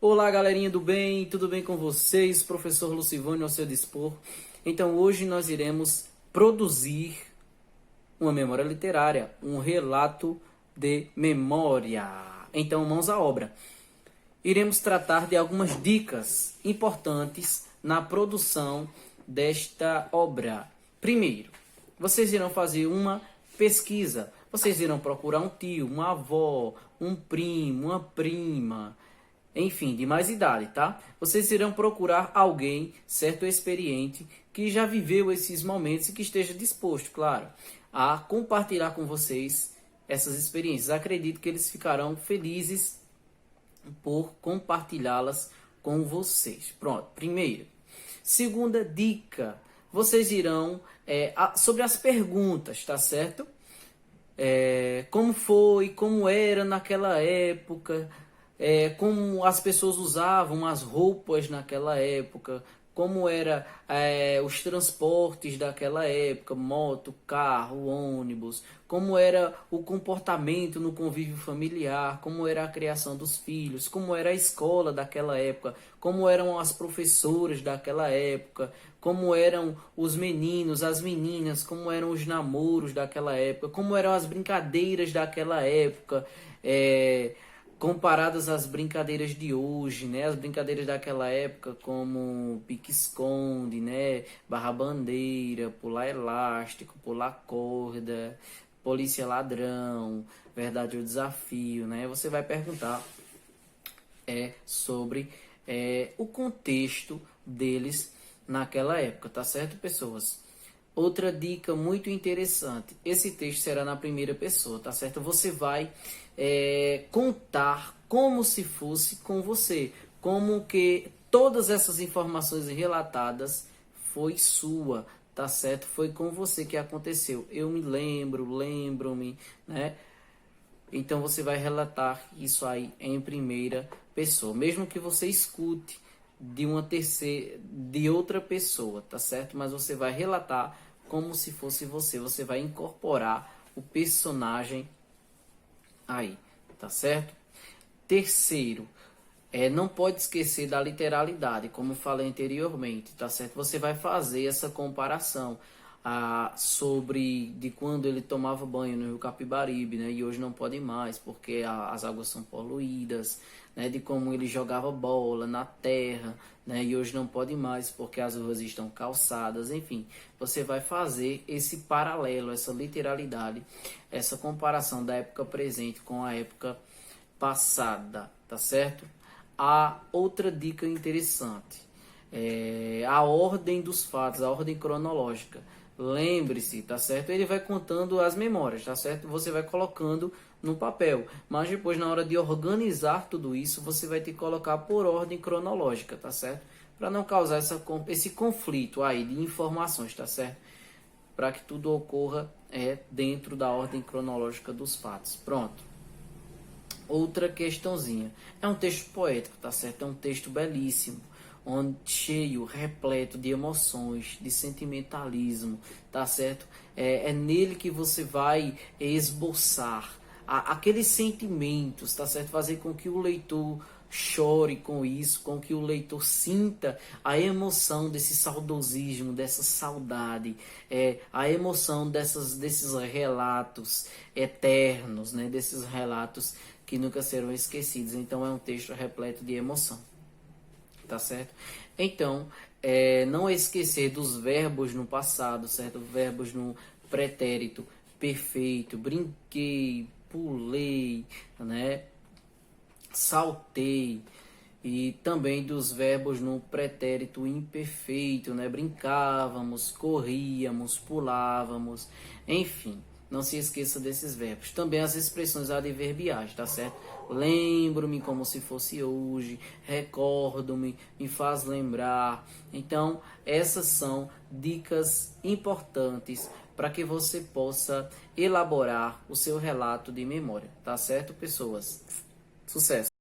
Olá, galerinha do bem, tudo bem com vocês? Professor Lucivânio ao seu dispor. Então, hoje nós iremos produzir uma memória literária, um relato de memória. Então, mãos à obra. Iremos tratar de algumas dicas importantes na produção desta obra. Primeiro, vocês irão fazer uma pesquisa. Vocês irão procurar um tio, uma avó, um primo, uma prima, enfim, de mais idade, tá? Vocês irão procurar alguém, certo, experiente, que já viveu esses momentos e que esteja disposto, claro, a compartilhar com vocês essas experiências. Acredito que eles ficarão felizes por compartilhá-las com vocês. Pronto, primeiro. Segunda dica, vocês irão sobre as perguntas, tá certo? Como foi, como era naquela época, como as pessoas usavam as roupas naquela época, como era os transportes daquela época, moto, carro, ônibus, como era o comportamento no convívio familiar, como era a criação dos filhos, como era a escola daquela época, como eram as professoras daquela época, como eram os meninos, as meninas, como eram os namoros daquela época, como eram as brincadeiras daquela época, comparadas às brincadeiras de hoje, né? As brincadeiras daquela época, como pique-esconde, né? Barra-bandeira, pular elástico, pular corda, polícia ladrão, verdade ou desafio, né? Você vai perguntar sobre o contexto deles naquela época, tá certo, pessoas? Outra dica muito interessante, esse texto será na primeira pessoa, tá certo? Você vai contar como se fosse com você, como que todas essas informações relatadas foi sua, tá certo? Foi com você que aconteceu. Eu me lembro, lembro-me, né? Então você vai relatar isso aí em primeira pessoa, mesmo que você escute de outra pessoa, tá certo? Mas você vai relatar como se fosse você. Você vai incorporar o personagem aí, tá certo? Terceiro, não pode esquecer da literalidade, como falei anteriormente, tá certo? Você vai fazer essa comparação sobre de quando ele tomava banho no Rio Capibaribe, né? E hoje não pode mais porque as águas são poluídas, né? De como ele jogava bola na terra, né? E hoje não pode mais porque as ruas estão calçadas, enfim. Você vai fazer esse paralelo, essa literalidade, essa comparação da época presente com a época passada, tá certo? A outra dica interessante a ordem dos fatos, a ordem cronológica. Lembre-se, tá certo? Ele vai contando as memórias, tá certo? Você vai colocando no papel, mas depois na hora de organizar tudo isso, você vai ter que colocar por ordem cronológica, tá certo? Para não causar esse conflito aí de informações, tá certo? Para que tudo ocorra dentro da ordem cronológica dos fatos. Pronto. Outra questãozinha. É um texto poético, tá certo? É um texto belíssimo, cheio, repleto de emoções, de sentimentalismo, tá certo? É nele que você vai esboçar aqueles sentimentos, tá certo? Fazer com que o leitor chore com isso, com que o leitor sinta a emoção desse saudosismo, dessa saudade, a emoção desses relatos eternos, né? Desses relatos que nunca serão esquecidos. Então é um texto repleto de emoção, tá certo? Então, não esquecer dos verbos no passado, certo? Verbos no pretérito perfeito, brinquei, pulei, né? Saltei, e também dos verbos no pretérito imperfeito, né? Brincávamos, corríamos, pulávamos, enfim. Não se esqueça desses verbos. Também as expressões adverbiais, tá certo? Lembro-me como se fosse hoje, recordo-me, me faz lembrar. Então, essas são dicas importantes para que você possa elaborar o seu relato de memória, tá certo, pessoas? Sucesso!